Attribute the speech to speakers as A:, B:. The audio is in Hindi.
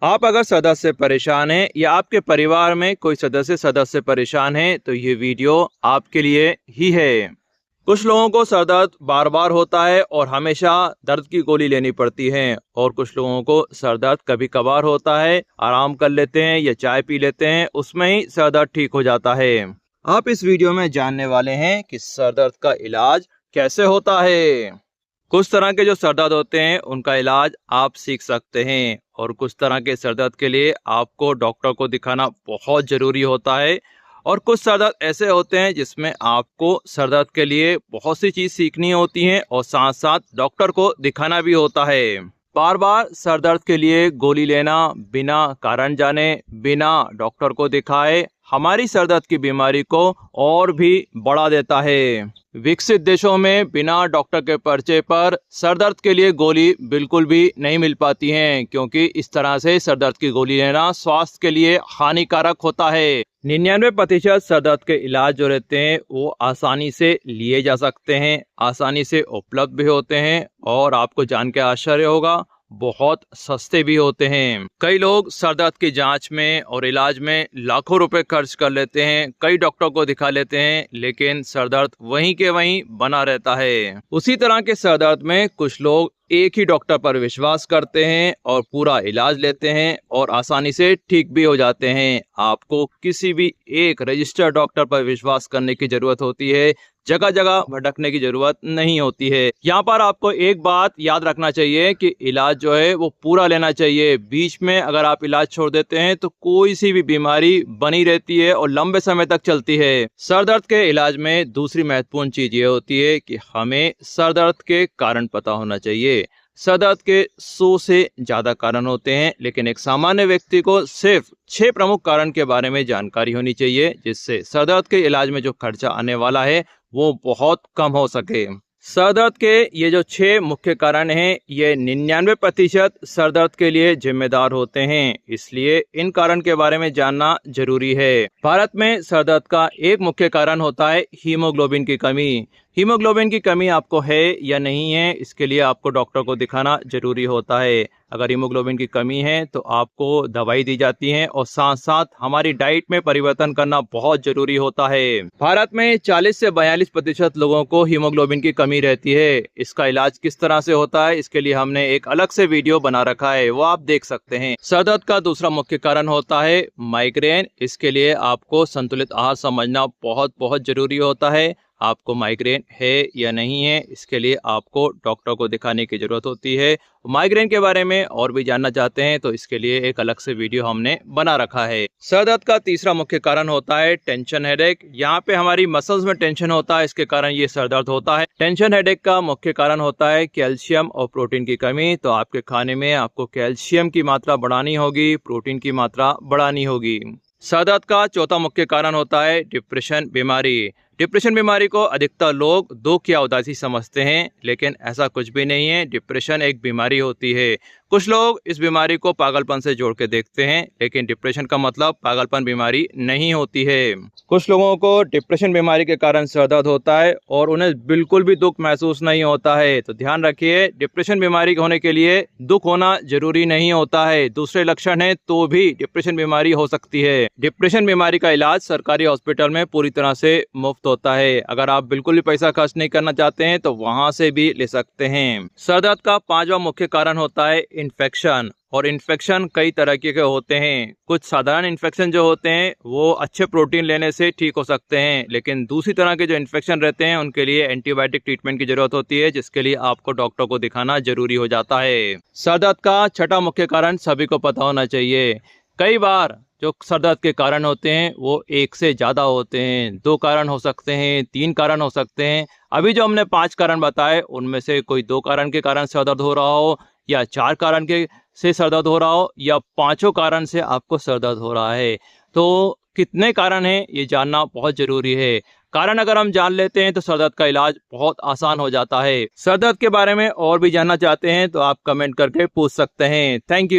A: आप अगर सदस्य से परेशान हैं या आपके परिवार में कोई सदस्य परेशान है तो ये वीडियो आपके लिए ही है। कुछ लोगों को सर दर्द बार बार होता है और हमेशा दर्द की गोली लेनी पड़ती है, और कुछ लोगों को सर दर्द कभी कभार होता है, आराम कर लेते हैं या चाय पी लेते हैं, उसमें ही सर दर्द ठीक हो जाता है। आप इस वीडियो में जानने वाले हैं कि सर दर्द का इलाज कैसे होता है। कुछ तरह के जो सर दर्द होते हैं उनका इलाज आप सीख सकते हैं, और कुछ तरह के सर दर्द के लिए आपको डॉक्टर को दिखाना बहुत ज़रूरी होता है, और कुछ सर दर्द ऐसे होते हैं जिसमें आपको सर दर्द के लिए बहुत सी चीज़ सीखनी होती हैं और साथ साथ डॉक्टर को दिखाना भी होता है। बार बार सर दर्द के लिए गोली लेना बिना कारण जाने, बिना डॉक्टर को दिखाए, हमारी सर दर्द की बीमारी को और भी बढ़ा देता है। विकसित देशों में बिना डॉक्टर के पर्चे पर सर दर्द के लिए गोली बिल्कुल भी नहीं मिल पाती हैं, क्योंकि इस तरह से सर दर्द की गोली लेना स्वास्थ्य के लिए हानिकारक होता है। 99% सर दर्द के इलाज जो रहते हैं वो आसानी से लिए जा सकते हैं, आसानी से उपलब्ध भी होते हैं, और आपको जान के आश्चर्य होगा बहुत सस्ते भी होते हैं। कई लोग सर दर्द की जांच में और इलाज में लाखों रुपए खर्च कर लेते हैं, कई डॉक्टर को दिखा लेते हैं, लेकिन सर दर्द वहीं के वहीं बना रहता है। उसी तरह के सर दर्द में कुछ लोग एक ही डॉक्टर पर विश्वास करते हैं और पूरा इलाज लेते हैं और आसानी से ठीक भी हो जाते हैं। आपको किसी भी एक रजिस्टर्ड डॉक्टर पर विश्वास करने की जरूरत होती है, जगह जगह भटकने की जरूरत नहीं होती है। यहाँ पर आपको एक बात याद रखना चाहिए कि इलाज जो है वो पूरा लेना चाहिए। बीच में अगर आप इलाज छोड़ देते हैं तो कोई सी भी बीमारी बनी रहती है और लंबे समय तक चलती है। सर दर्द के इलाज में दूसरी महत्वपूर्ण चीज ये होती है कि हमें सर दर्द के कारण पता होना चाहिए। सर दर्द के 100 से ज्यादा कारण होते हैं, लेकिन एक सामान्य व्यक्ति को सिर्फ 6 प्रमुख कारण के बारे में जानकारी होनी चाहिए, जिससे सर दर्द के इलाज में जो खर्चा आने वाला है वो बहुत कम हो सके। सर दर्द के ये जो 6 मुख्य कारण हैं, ये 99% सर दर्द के लिए जिम्मेदार होते हैं, इसलिए इन कारण के बारे में जानना जरूरी है। भारत में सर दर्द का एक मुख्य कारण होता है हीमोग्लोबिन की कमी। हीमोग्लोबिन की कमी आपको है या नहीं है, इसके लिए आपको डॉक्टर को दिखाना जरूरी होता है। अगर हीमोग्लोबिन की कमी है तो आपको दवाई दी जाती है, और साथ साथ हमारी डाइट में परिवर्तन करना बहुत जरूरी होता है। भारत में 40 से 42% लोगों को हीमोग्लोबिन की कमी रहती है। इसका इलाज किस तरह से होता है, इसके लिए हमने एक अलग से वीडियो बना रखा है, वो आप देख सकते हैं। सर दर्द का दूसरा मुख्य कारण होता है माइग्रेन। इसके लिए आपको संतुलित आहार समझना बहुत जरूरी होता है। आपको माइग्रेन है या नहीं है, इसके लिए आपको डॉक्टर को दिखाने की जरूरत होती है। माइग्रेन के बारे में और भी जानना चाहते हैं तो इसके लिए एक अलग से वीडियो हमने बना रखा है। सर दर्द का तीसरा मुख्य कारण होता है टेंशन हेडेक। यहाँ पे हमारी मसल्स में टेंशन होता है, इसके कारण ये सर दर्द होता है। टेंशन हेडेक का मुख्य कारण होता है कैल्शियम और प्रोटीन की कमी। तो आपके खाने में आपको कैल्शियम की मात्रा बढ़ानी होगी, प्रोटीन की मात्रा बढ़ानी होगी। सर दर्द का चौथा मुख्य कारण होता है डिप्रेशन बीमारी। डिप्रेशन बीमारी को अधिकतर लोग दुख या उदासी समझते हैं, लेकिन ऐसा कुछ भी नहीं है। डिप्रेशन एक बीमारी होती है। कुछ लोग इस बीमारी को पागलपन से जोड़ के देखते हैं, लेकिन डिप्रेशन का मतलब पागलपन बीमारी नहीं होती है। कुछ लोगों को डिप्रेशन बीमारी के कारण सर दर्द होता है और उन्हें बिल्कुल भी दुख महसूस नहीं होता है। तो ध्यान रखिए, डिप्रेशन बीमारी होने के लिए दुख होना जरूरी नहीं होता है। दूसरे लक्षण हैं तो भी डिप्रेशन बीमारी हो सकती है। डिप्रेशन बीमारी का इलाज सरकारी हॉस्पिटल में पूरी तरह से मुफ्त होता है। अगर आप बिल्कुल भी पैसा खर्च नहीं करना चाहते हैं तो वहां से भी ले सकते हैं। सर दर्द का 5वां मुख्य कारण होता है इन्फेक्शन। और इन्फेक्शन कई तरह के होते हैं। कुछ साधारण इन्फेक्शन जो होते हैं वो अच्छे प्रोटीन लेने से ठीक हो सकते हैं, लेकिन दूसरी तरह के जो इन्फेक्शन रहते हैं उनके लिए एंटीबायोटिक ट्रीटमेंट की जरूरत होती है, जिसके लिए आपको डॉक्टर को दिखाना जरूरी हो जाता है। सर दर्द का 6वां मुख्य कारण सभी को पता होना चाहिए। कई बार जो सर दर्द के कारण होते हैं वो एक से ज्यादा होते हैं। 2 कारण हो सकते हैं, 3 कारण हो सकते हैं। अभी जो हमने 5 कारण बताए उनमें से कोई 2 कारण के कारण सर दर्द हो रहा हो, या 4 कारण के से सर दर्द हो रहा हो, या 5 कारण से आपको सर दर्द हो रहा है। तो कितने कारण हैं ये जानना बहुत जरूरी है। कारण अगर हम जान लेते हैं तो सर दर्द का इलाज बहुत आसान हो जाता है। सर दर्द के बारे में और भी जानना चाहते हैं तो आप कमेंट करके पूछ सकते हैं। Thank you.